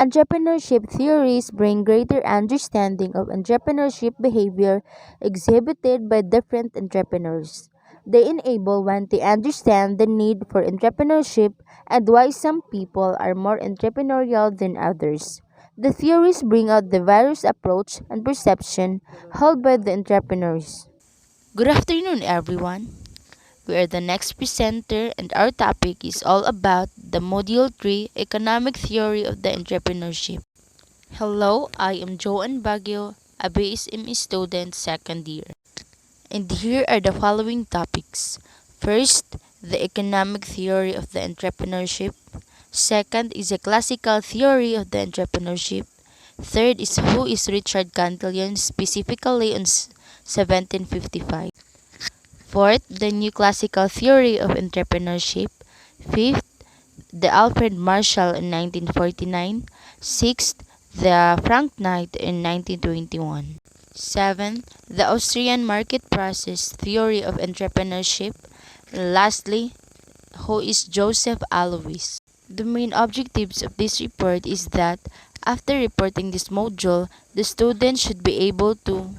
Entrepreneurship theories bring greater understanding of entrepreneurship behavior exhibited by different entrepreneurs. They enable one to understand the need for entrepreneurship and why some people are more entrepreneurial than others. The theories bring out the various approach and perception held by the entrepreneurs. Good afternoon, everyone. We are the next presenter, and our topic is all about the Module 3 Economic Theory of the Entrepreneurship. Hello, I am Joanne Baguio, a BSME student second year. And here are the following topics. First, the economic theory of the entrepreneurship. Second is a classical theory of the entrepreneurship. Third is who is Richard Cantillon specifically on 1755. Fourth, the new classical theory of entrepreneurship. Fifth, the Alfred Marshall in 1949. Sixth, the Frank Knight in 1921. Seventh, the Austrian market process theory of entrepreneurship. Lastly, who is Joseph Alois. The main objectives of this report is that after reporting this module, the student should be able to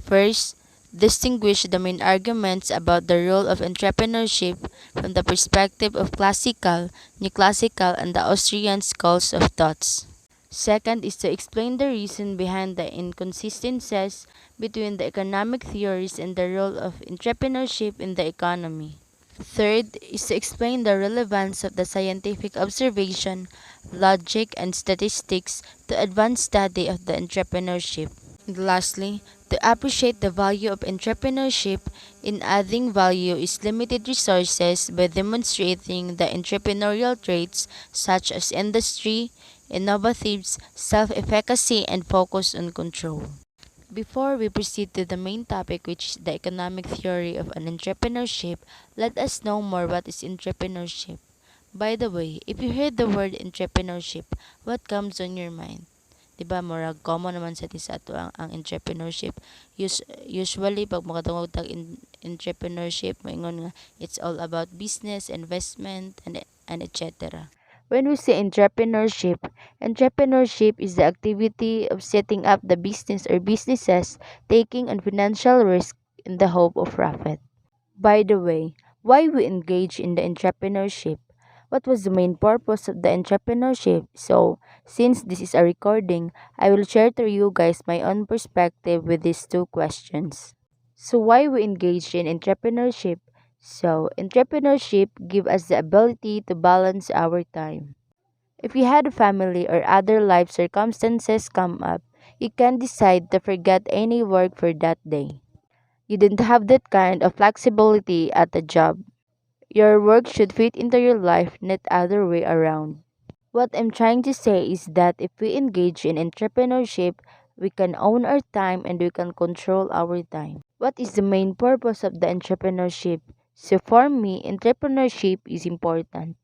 first, distinguish the main arguments about the role of entrepreneurship from the perspective of classical, neoclassical, and the Austrian schools of thoughts. Second is to explain the reason behind the inconsistencies between the economic theories and the role of entrepreneurship in the economy. Third is to explain the relevance of the scientific observation, logic, and statistics to advanced study of the entrepreneurship. And lastly, to appreciate the value of entrepreneurship in adding value is limited resources by demonstrating the entrepreneurial traits such as industry, innovatives, self-efficacy, and focus on control. Before we proceed to the main topic, which is the economic theory of an entrepreneurship, let us know more what is entrepreneurship. By the way, if you heard the word entrepreneurship, what comes on your mind? Diba, murag common naman sa ato ang entrepreneurship. Usually, pag makatungog tag entrepreneurship, maingon nga, it's all about business, investment, and etc. When we say entrepreneurship is the activity of setting up the business or businesses, taking on financial risk in the hope of profit. By the way, why we engage in the entrepreneurship? What was the main purpose of the entrepreneurship? So, since this is a recording, I will share to you guys my own perspective with these two questions. So, why we engage in entrepreneurship? So, entrepreneurship give us the ability to balance our time. If you had a family or other life circumstances come up, you can decide to forget any work for that day. You don't have that kind of flexibility at the job. Your work should fit into your life, not other way around. What I'm trying to say is that if we engage in entrepreneurship, we can own our time and we can control our time. What is the main purpose of the entrepreneurship? So for me, entrepreneurship is important.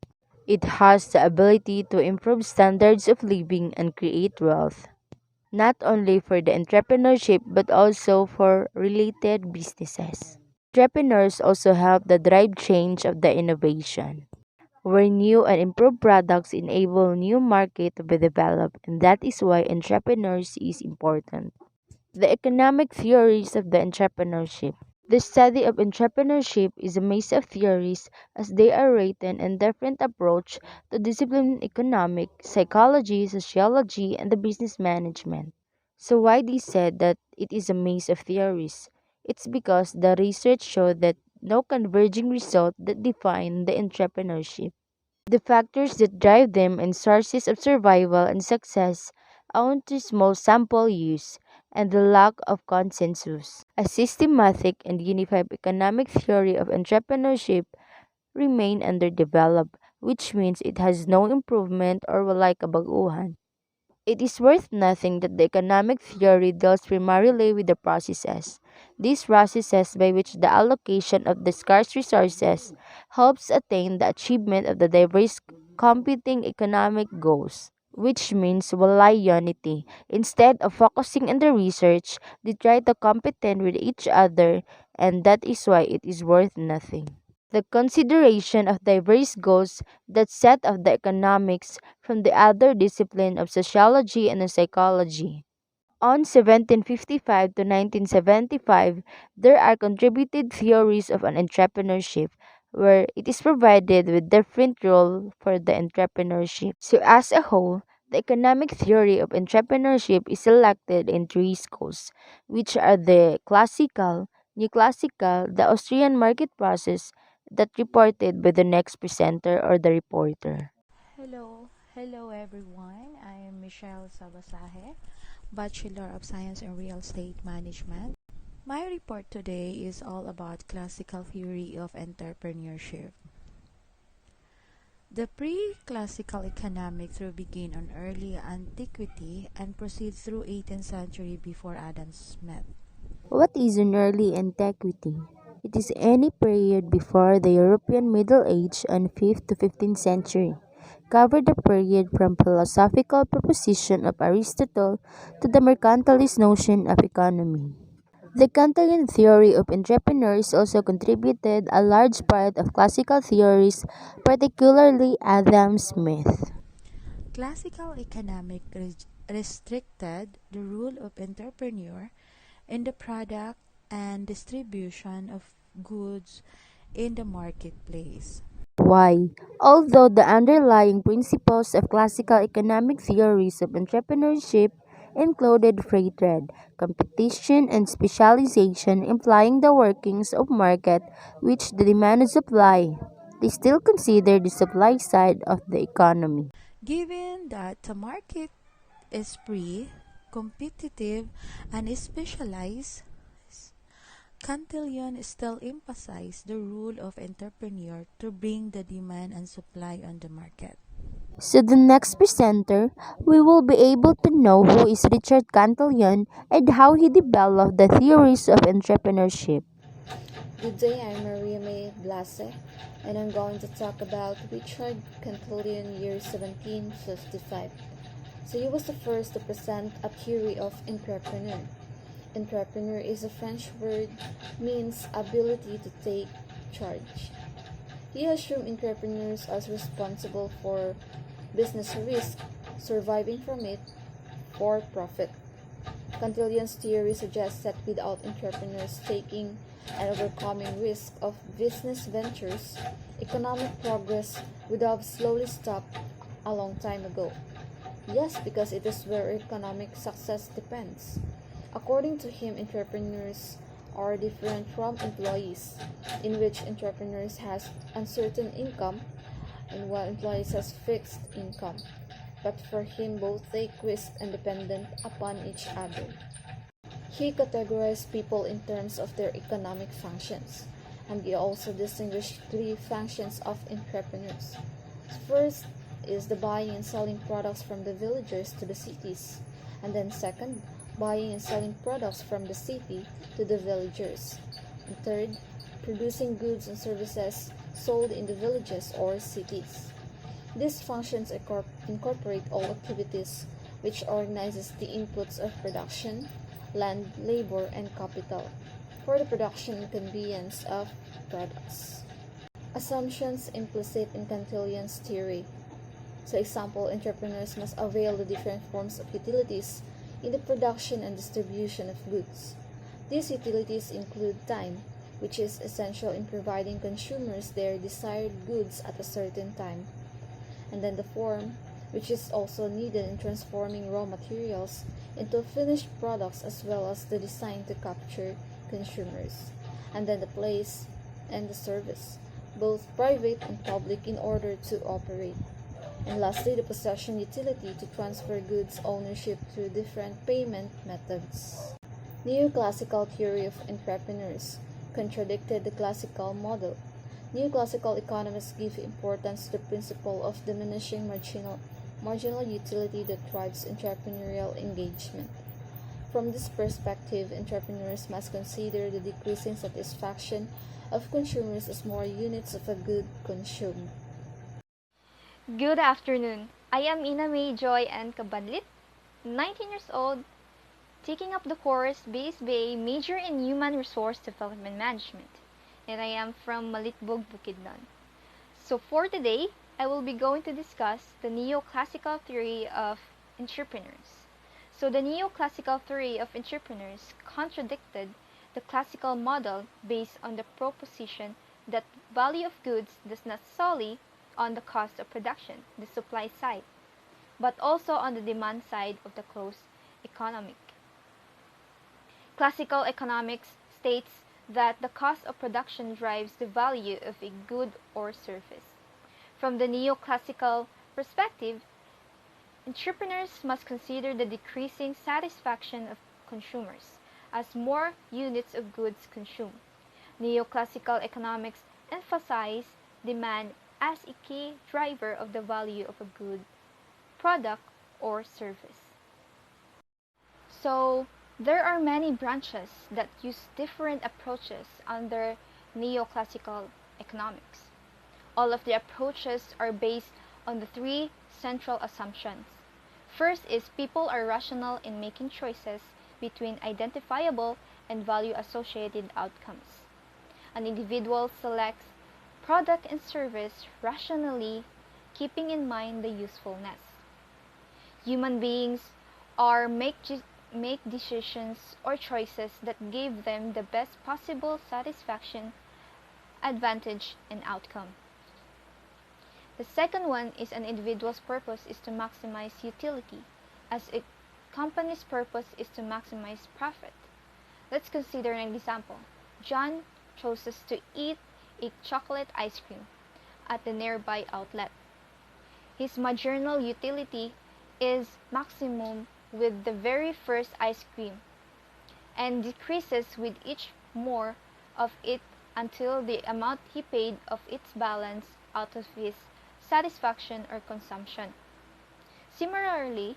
It has the ability to improve standards of living and create wealth, not only for the entrepreneurship but also for related businesses. Entrepreneurs also help the drive change of the innovation, where new and improved products enable new market to be developed, and that is why entrepreneurs is important. The economic theories of the entrepreneurship. The study of entrepreneurship is a maze of theories as they are written in different approach to discipline economic, psychology, sociology, and the business management. So why they said that it is a maze of theories? It's because the research showed that no converging result that define the entrepreneurship. The factors that drive them and sources of survival and success own to small sample use and the lack of consensus. A systematic and unified economic theory of entrepreneurship remain underdeveloped, which means it has no improvement or walay kabaguhan. It is worth nothing that the economic theory deals primarily with the processes. These processes by which the allocation of the scarce resources helps attain the achievement of the diverse competing economic goals, which means walay unity. Instead of focusing on the research, they try to compete with each other, and that is why it is worth nothing. the consideration of diverse goals that set off the economics from the other discipline of sociology and psychology. On 1755 to 1975, there are contributed theories of an entrepreneurship where it is provided with different role for the entrepreneurship. So as a whole, the economic theory of entrepreneurship is selected in three schools, which are the classical, neoclassical, the Austrian market process that reported by the next presenter or the reporter. Hello everyone. I am Michelle Sabasahe, Bachelor of Science in Real Estate Management. My report today is all about classical theory of entrepreneurship. The pre-classical economic theory began on early antiquity and proceeds through 18th century before Adam Smith. What is an early antiquity? It is any period before the European Middle Age and 5th to 15th century. Covered the period from philosophical proposition of Aristotle to the mercantilist notion of economy. The Kantian theory of entrepreneurs also contributed a large part of classical theories, particularly Adam Smith. Classical economic restricted the role of entrepreneur in the product and distribution of goods in the marketplace. Why? Although the underlying principles of classical economic theories of entrepreneurship included free trade, competition, and specialization, implying the workings of market which the demand and supply, they still consider the supply side of the economy. Given that the market is free, competitive, and specialized, Cantillon still emphasized the role of entrepreneur to bring the demand and supply on the market. So the next presenter, we will be able to know who is Richard Cantillon and how he developed the theories of entrepreneurship. Good day, I'm Maria May Blase, and I'm going to talk about Richard Cantillon, year 1755. So he was the first to present a theory of entrepreneur. Entrepreneur is a French word, means ability to take charge. He assumed entrepreneurs as responsible for business risk, surviving from it for profit. Cantillon's theory suggests that without entrepreneurs taking and overcoming risk of business ventures, economic progress would have slowly stopped a long time ago. Yes, because it is where economic success depends. According to him, entrepreneurs are different from employees, in which entrepreneurs has uncertain income and while employees has fixed income. But for him, both take risk and dependent upon each other. He categorized people in terms of their economic functions, and he also distinguished three functions of entrepreneurs. First is the buying and selling products from the villagers to the cities, and then second, buying and selling products from the city to the villagers, and third, producing goods and services sold in the villages or cities. These functions incorporate all activities which organizes the inputs of production, land, labor, and capital for the production and conveyance of products. Assumptions implicit in Cantillon's theory. For example, entrepreneurs must avail the different forms of utilities in the production and distribution of goods. These utilities include time, which is essential in providing consumers their desired goods at a certain time, and then the form, which is also needed in transforming raw materials into finished products as well as the design to capture consumers, and then the place and the service, both private and public, in order to operate. And lastly, the possession utility to transfer goods ownership through different payment methods. Neoclassical theory of entrepreneurs contradicted the classical model. Neoclassical economists give importance to the principle of diminishing marginal utility that drives entrepreneurial engagement. From this perspective, entrepreneurs must consider the decreasing satisfaction of consumers as more units of a good consumed. Good afternoon. I am Ina May Joy and Kabadlit, 19 years old, taking up the course BSBA major in Human Resource Development Management. and I am from Malitbog, Bukidnon. So for today, I will be going to discuss the neoclassical theory of entrepreneurs. So the neoclassical theory of entrepreneurs contradicted the classical model based on the proposition that value of goods does not solely on the cost of production, the supply side, but also on the demand side of the closed economic. Classical economics states that the cost of production drives the value of a good or service. From the neoclassical perspective, entrepreneurs must consider the decreasing satisfaction of consumers as more units of goods consumed. Neoclassical economics emphasize demand as a key driver of the value of a good, product, or service. So, there are many branches that use different approaches under neoclassical economics. All of the approaches are based on the three central assumptions. First is people are rational in making choices between identifiable and value associated outcomes. An individual selects product and service rationally, keeping in mind the usefulness. Human beings are make decisions or choices that give them the best possible satisfaction, advantage, and outcome. The second one is an individual's purpose is to maximize utility, as a company's purpose is to maximize profit. Let's consider an example. John chooses to eat a chocolate ice cream at the nearby outlet. His marginal utility is maximum with the very first ice cream and decreases with each more of it until the amount he paid of its balance out of his satisfaction or consumption. Similarly,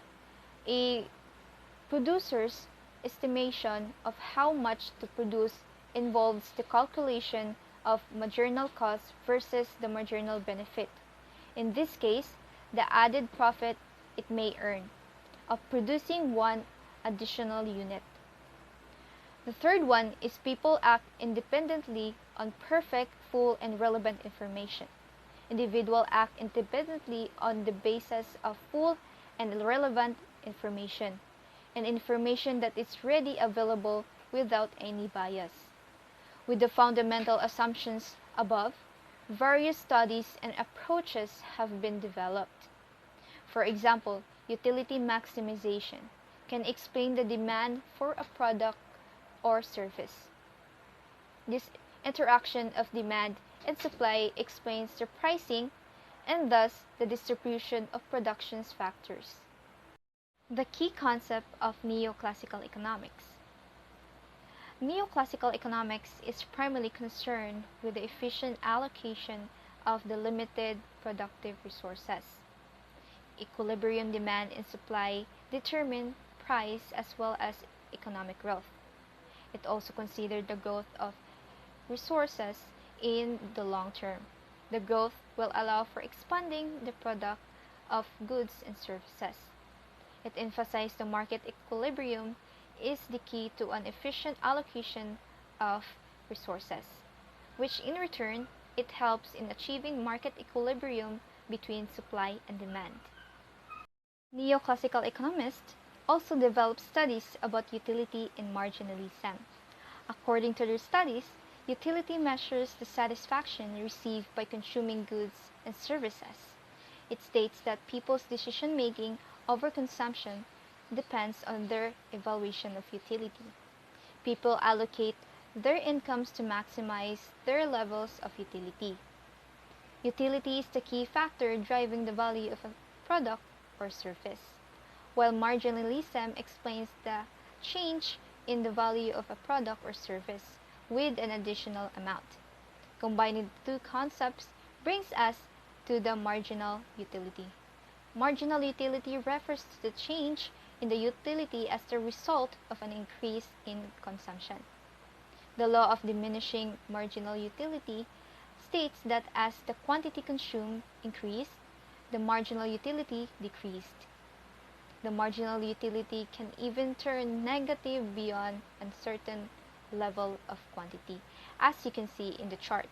a producer's estimation of how much to produce involves the calculation of marginal cost versus the marginal benefit. In this case, the added profit it may earn of producing one additional unit. The third one is people act independently on perfect, full, and relevant information. Individuals act independently on the basis of full and relevant information, and information that is ready available without any bias. With the fundamental assumptions above, various studies and approaches have been developed. For example, utility maximization can explain the demand for a product or service. This interaction of demand and supply explains the pricing and thus the distribution of production's factors. The key concept of neoclassical economics. Neoclassical economics is primarily concerned with the efficient allocation of the limited productive resources. Equilibrium demand and supply determine price as well as economic growth. It also considers the growth of resources in the long term. The growth will allow for expanding the product of goods and services. It emphasizes the market equilibrium is the key to an efficient allocation of resources, which in return it helps in achieving market equilibrium between supply and demand. Neoclassical economists also develop studies about utility and marginalism. According to their studies, utility measures the satisfaction received by consuming goods and services. It states that people's decision-making over consumption depends on their evaluation of utility. People allocate their incomes to maximize their levels of utility. Utility is the key factor driving the value of a product or service, while marginalism explains the change in the value of a product or service with an additional amount. Combining the two concepts brings us to the marginal utility. Marginal utility refers to the change in the utility as the result of an increase in consumption. The law of diminishing marginal utility states that as the quantity consumed increased, the marginal utility decreased. The marginal utility can even turn negative beyond a certain level of quantity, as you can see in the chart.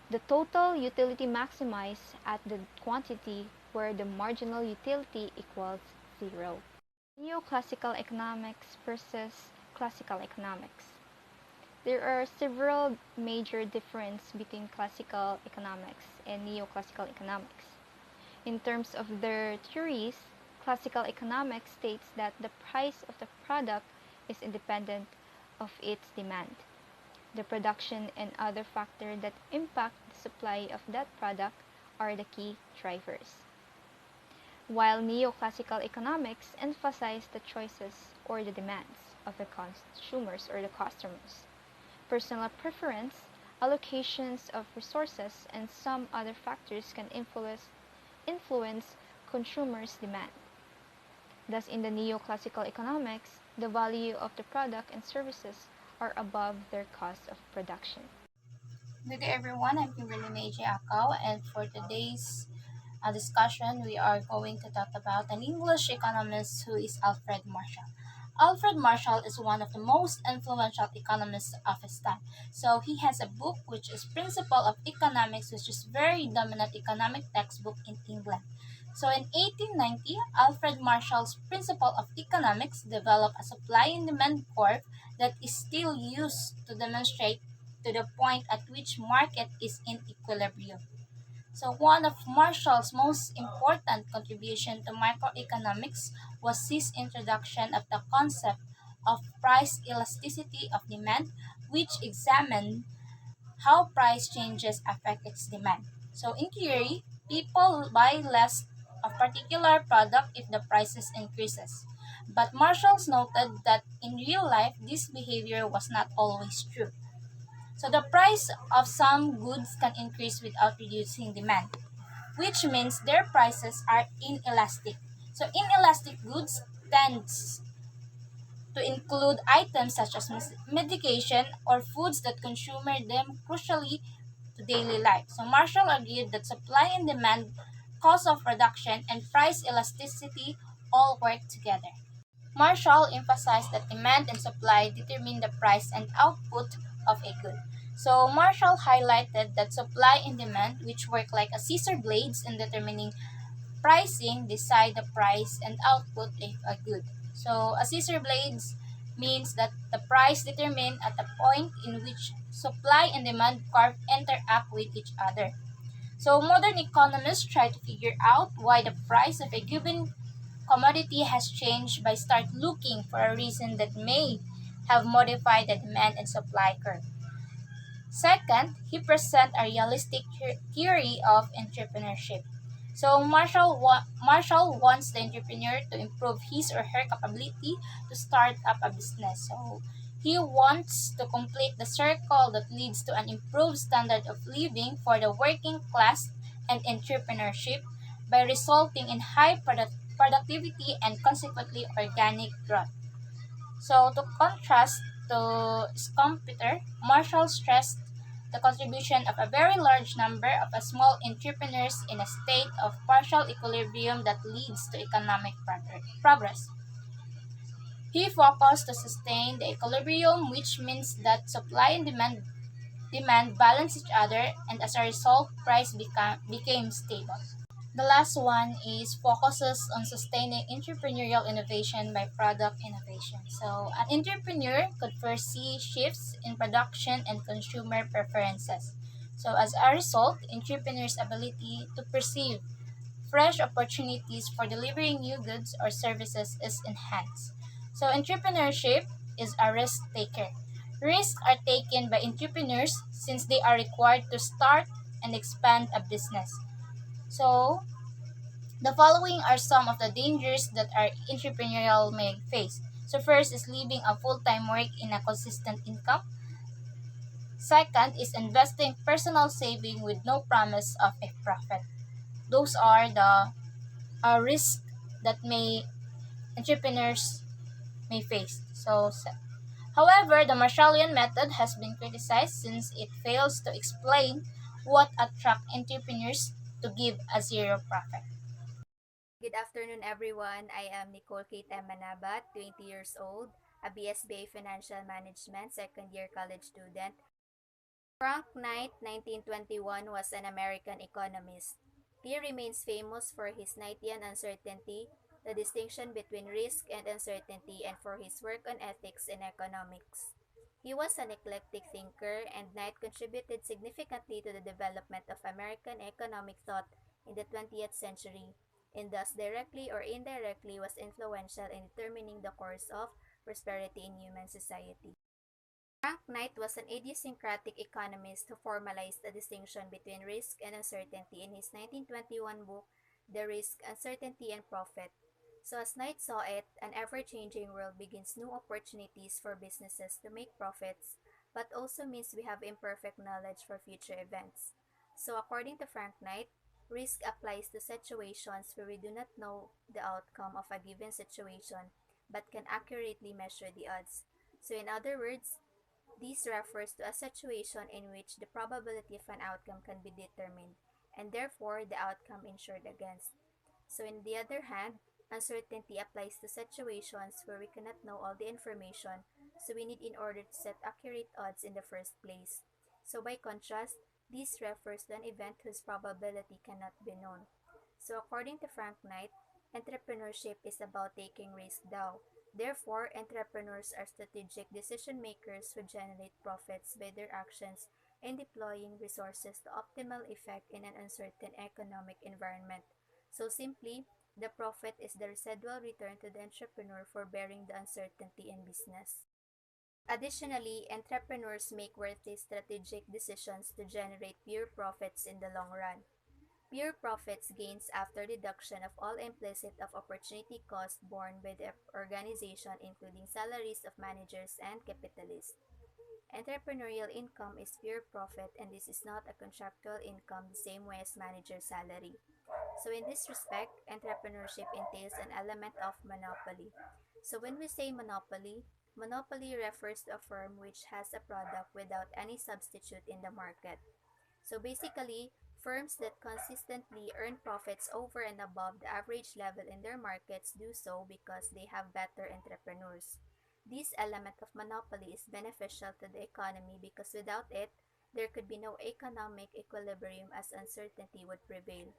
The total utility maximized at the quantity where the marginal utility equals zero. Neoclassical economics versus classical economics. There are several major differences between classical economics and neoclassical economics. In terms of their theories, classical economics states that the price of the product is independent of its demand. The production and other factors that impact the supply of that product are the key drivers. While neoclassical economics emphasize the choices or the demands of the consumers or the customers. Personal preference, allocations of resources, and some other factors can influence consumers' demand. Thus, in the neoclassical economics, the value of the product and services are above their cost of production. Good day, everyone. I'm Kimberly Meiji Akaw, and for today's discussion, we are going to talk about an English economist who is Alfred Marshall. Alfred Marshall is one of the most influential economists of his time. So he has a book which is Principle of Economics, which is very dominant economic textbook in England. So in 1890, Alfred Marshall's Principle of Economics developed a supply and demand curve that is still used to demonstrate to the point at which market is in equilibrium. So one of Marshall's most important contribution to microeconomics was his introduction of the concept of price elasticity of demand, which examined how price changes affect its demand. So in theory, people buy less of particular product if the prices increases. But Marshalls noted that in real life, this behavior was not always true. So the price of some goods can increase without reducing demand, which means their prices are inelastic. So inelastic goods tends to include items such as medication or foods that consumer them crucially to daily life. So Marshall argued that supply and demand, cost of production, and price elasticity all work together. Marshall emphasized that demand and supply determine the price and output of a good. So Marshall highlighted that supply and demand, which work like a scissor blades in determining pricing, decide the price and output of a good. So a scissor blades means that the price determined at the point in which supply and demand curve interact with each other. So modern economists try to figure out why the price of a given commodity has changed by start looking for a reason that may have modified the demand and supply curve. Second, he presents a realistic theory of entrepreneurship. So Marshall wants the entrepreneur to improve his or her capability to start up a business. So he wants to complete the circle that leads to an improved standard of living for the working class and entrepreneurship by resulting in high productivity and consequently organic growth. So to contrast to Scumpeter, Marshall stressed the contribution of a very large number of small entrepreneurs in a state of partial equilibrium that leads to economic progress. He focused to sustain the equilibrium, which means that supply and demand balance each other, and as a result, became stable. The last one is focuses on sustaining entrepreneurial innovation by product innovation. So, an entrepreneur could foresee shifts in production and consumer preferences. So, as a result, entrepreneurs' ability to perceive fresh opportunities for delivering new goods or services is enhanced. So, entrepreneurship is a risk taker. Risks are taken by entrepreneurs since they are required to start and expand a business. So, the following are some of the dangers that our entrepreneurial may face. So first is leaving a full-time work in a consistent income. Second is investing personal saving with no promise of a profit. Those are the risks that may entrepreneurs may face. However, the Marshallian method has been criticized since it fails to explain what attracts entrepreneurs to give a zero profit. Good afternoon, everyone. I am Nicole Kate M. Manabat, 20 years old. a BSBA Financial Management second-year college student. Frank Knight, 1921, was an American economist. He remains famous for his Knightian uncertainty, the distinction between risk and uncertainty, and for his work on ethics in economics. He was an eclectic thinker, and Knight contributed significantly to the development of American economic thought in the 20th century, and thus directly or indirectly was influential in determining the course of prosperity in human society. Frank Knight was an idiosyncratic economist who formalized the distinction between risk and uncertainty in his 1921 book, The Risk, Uncertainty, and Profit. So, as Knight saw it, an ever changing world begins new opportunities for businesses to make profits, but also means we have imperfect knowledge for future events. So, according to Frank Knight, risk applies to situations where we do not know the outcome of a given situation but can accurately measure the odds. So, in other words, this refers to a situation in which the probability of an outcome can be determined, and therefore the outcome insured against. So, on the other hand, uncertainty applies to situations where we cannot know all the information, so we need in order to set accurate odds in the first place. So, by contrast, this refers to an event whose probability cannot be known. So, according to Frank Knight, entrepreneurship is about taking risk thou. Therefore, entrepreneurs are strategic decision makers who generate profits by their actions in deploying resources to optimal effect in an uncertain economic environment. So simply, the profit is the residual return to the entrepreneur for bearing the uncertainty in business. Additionally, entrepreneurs make worthy strategic decisions to generate pure profits in the long run. Pure profits gains after deduction of all implicit of opportunity cost borne by the organization including salaries of managers and capitalists. Entrepreneurial income is pure profit and this is not a contractual income the same way as manager's salary. So in this respect, entrepreneurship entails an element of monopoly. So when we say monopoly, monopoly refers to a firm which has a product without any substitute in the market. So basically, firms that consistently earn profits over and above the average level in their markets do so because they have better entrepreneurs. This element of monopoly is beneficial to the economy because without it, there could be no economic equilibrium as uncertainty would prevail.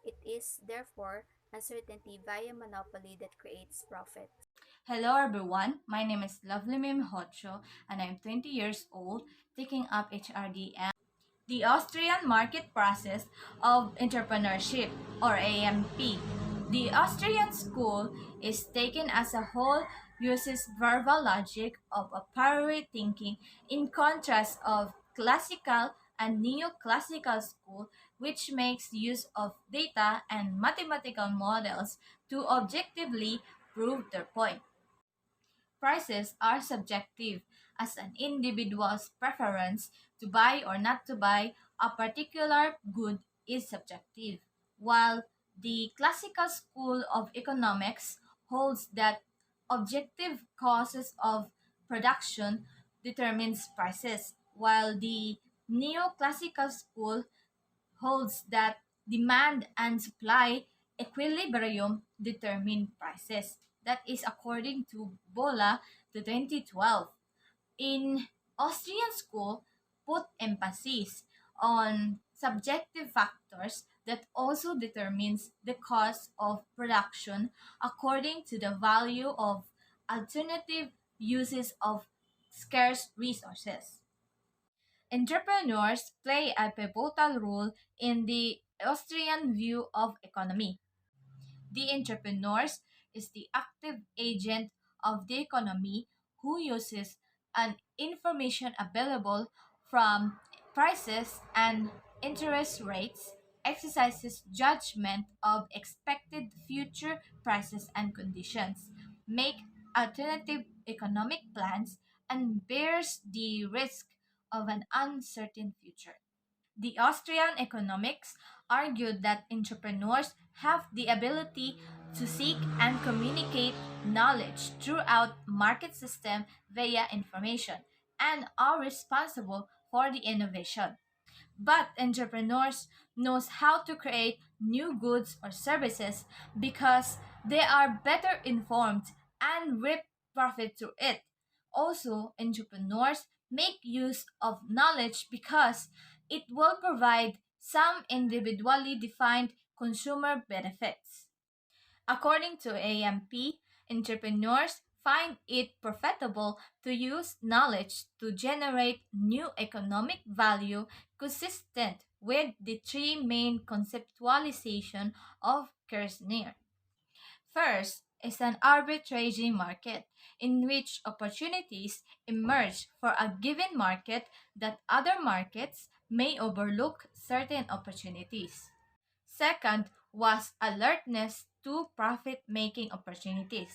It is, therefore, uncertainty via monopoly that creates profit. Hello everyone, my name is Lovely Mim Hocho and I'm 20 years old, taking up HRD and the Austrian Market Process of Entrepreneurship or AMP. The Austrian school is taken as a whole uses verbal logic of a priori thinking in contrast of classical and neoclassical school which makes use of data and mathematical models to objectively prove their point. Prices are subjective, as an individual's preference to buy or not to buy a particular good is subjective, while the classical school of economics holds that objective causes of production determines prices, while the neoclassical school holds that demand and supply equilibrium determine prices. That is according to Bola to 2012. In Austrian school, put emphasis on subjective factors that also determines the cost of production according to the value of alternative uses of scarce resources. Entrepreneurs play a pivotal role in the Austrian view of economy. The entrepreneurs is the active agent of the economy who uses an information available from prices and interest rates, exercises judgment of expected future prices and conditions, make alternative economic plans, and bears the risk of an uncertain future. The Austrian economics argued that entrepreneurs have the ability to seek and communicate knowledge throughout market system via information and are responsible for the innovation. But entrepreneurs knows how to create new goods or services because they are better informed and reap profit through it. Also, entrepreneurs make use of knowledge because it will provide some individually defined consumer benefits. According to AMP, entrepreneurs find it profitable to use knowledge to generate new economic value consistent with the three main conceptualization of Kirzner. First is an arbitraging market in which opportunities emerge for a given market that other markets may overlook certain opportunities. Second was alertness to profit making opportunities,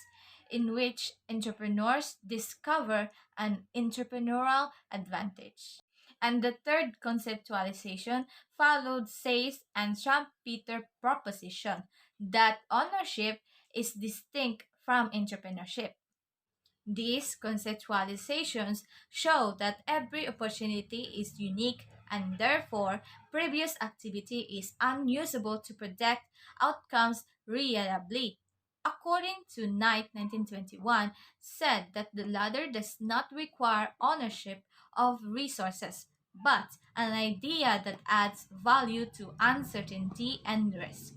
in which entrepreneurs discover an entrepreneurial advantage. And the third conceptualization followed Say's and Schumpeter proposition that ownership is distinct from entrepreneurship. These conceptualizations show that every opportunity is unique and therefore previous activity is unusable to predict outcomes reliably. According to Knight 1921, said that the latter does not require ownership of resources, but an idea that adds value to uncertainty and risk.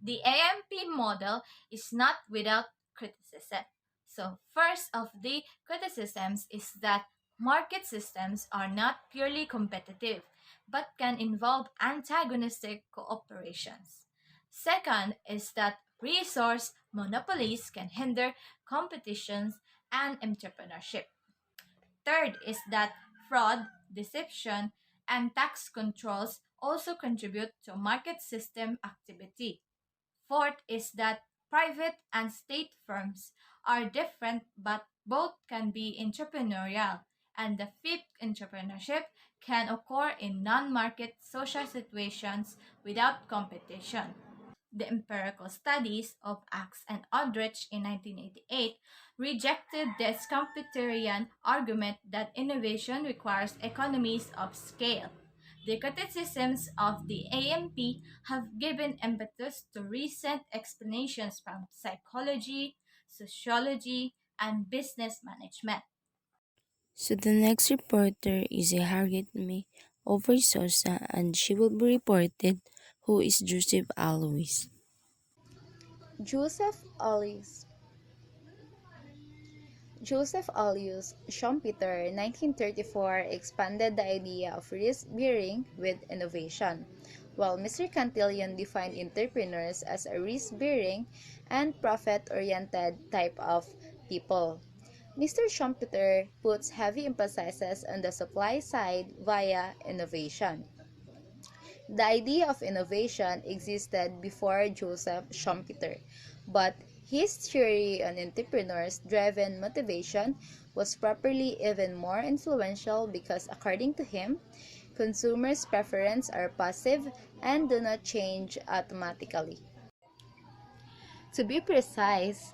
The AMP model is not without criticism. So, first of the criticisms is that market systems are not purely competitive, but can involve antagonistic cooperations. Second is that resource monopolies can hinder competitions and entrepreneurship. Third is that fraud, deception, and tax controls also contribute to market system activity. Fourth is that private and state firms are different but both can be entrepreneurial. And the fifth, entrepreneurship can occur in non market social situations without competition. The empirical studies of Axe and Aldrich in 1988 rejected the Schumpeterian argument that innovation requires economies of scale. The criticisms of the AMP have given impetus to recent explanations from psychology, sociology, and business management. So the next reporter is Harriet May over Sosa and she will be reported who is Joseph Alois. Joseph Alice Joseph Alius Schumpeter, 1934, expanded the idea of risk-bearing with innovation, while Mr. Cantillon defined entrepreneurs as a risk-bearing and profit-oriented type of people. Mr. Schumpeter puts heavy emphasis on the supply side via innovation. The idea of innovation existed before Joseph Schumpeter, but his theory on entrepreneurs-driven motivation was probably even more influential because, according to him, consumers' preferences are passive and do not change automatically. To be precise,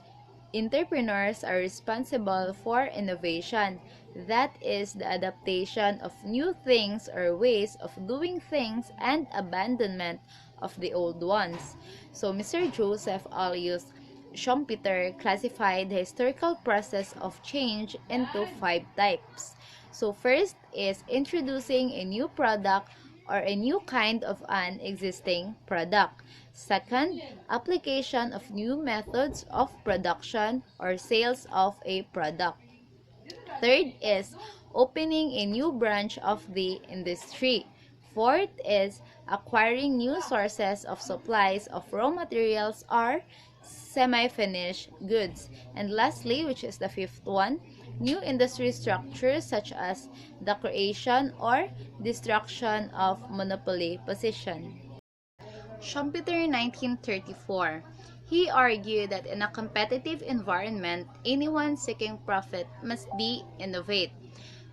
entrepreneurs are responsible for innovation, that is, the adaptation of new things or ways of doing things and abandonment of the old ones. So, Mr. Joseph Alius Schumpeter classified the historical process of change into five types. So, first is introducing a new product or a new kind of an existing product. Second, application of new methods of production or sales of a product. Third is opening a new branch of the industry. Fourth is acquiring new sources of supplies of raw materials or semi-finished goods. And lastly, which is the fifth one, new industry structures such as the creation or destruction of monopoly position. Schumpeter, 1934. He argued that in a competitive environment, anyone seeking profit must be innovate.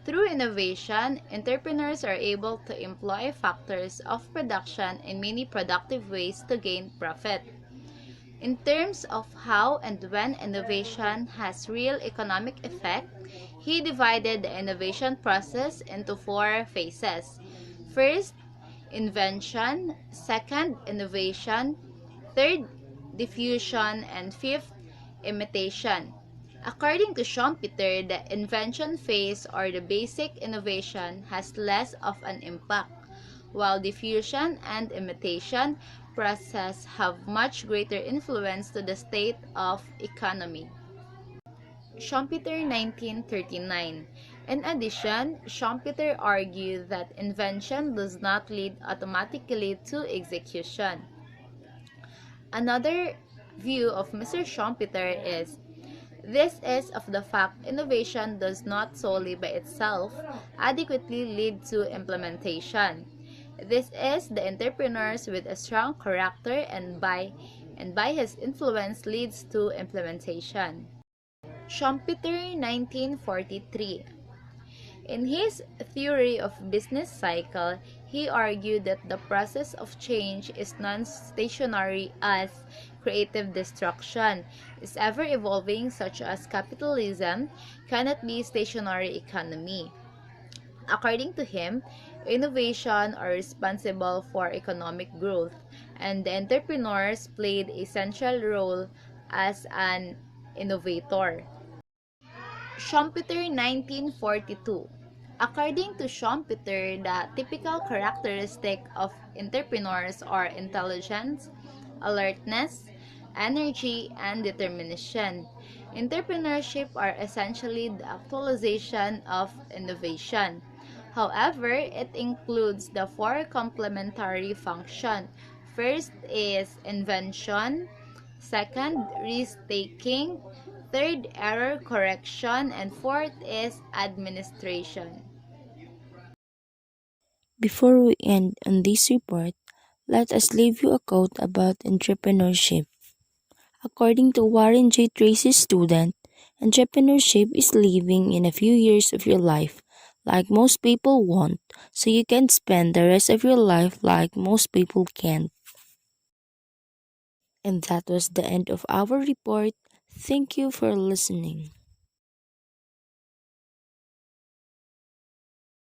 Through innovation, entrepreneurs are able to employ factors of production in many productive ways to gain profit. In terms of how and when innovation has real economic effect, he divided the innovation process into four phases. First, invention. Second, innovation. Third, diffusion. And fifth, imitation. According to Schumpeter, the invention phase or the basic innovation has less of an impact, while diffusion and imitation process have much greater influence to the state of economy. Schumpeter 1939. In addition, Schumpeter argued that invention does not lead automatically to execution. Another view of Mr. Schumpeter is this is of the fact innovation does not solely by itself adequately lead to implementation. This is the entrepreneurs with a strong character and by his influence leads to implementation. Schumpeter 1943. In his theory of business cycle, he argued that the process of change is non-stationary as creative destruction is ever evolving such as capitalism cannot be stationary economy. According to him, innovation are responsible for economic growth and the entrepreneurs played a central role as an innovator. Schumpeter 1942. According to Schumpeter, the typical characteristic of entrepreneurs are intelligence, alertness, energy, and determination. Entrepreneurship are essentially the actualization of innovation. However, it includes the four complementary functions. First is invention, second, risk-taking, third, error correction, and fourth is administration. Before we end on this report, let us leave you a quote about entrepreneurship. According to Warren J. Tracy's student, entrepreneurship is living in a few years of your life like most people want, so you can spend the rest of your life like most people can't. And that was the end of our report. Thank you for listening.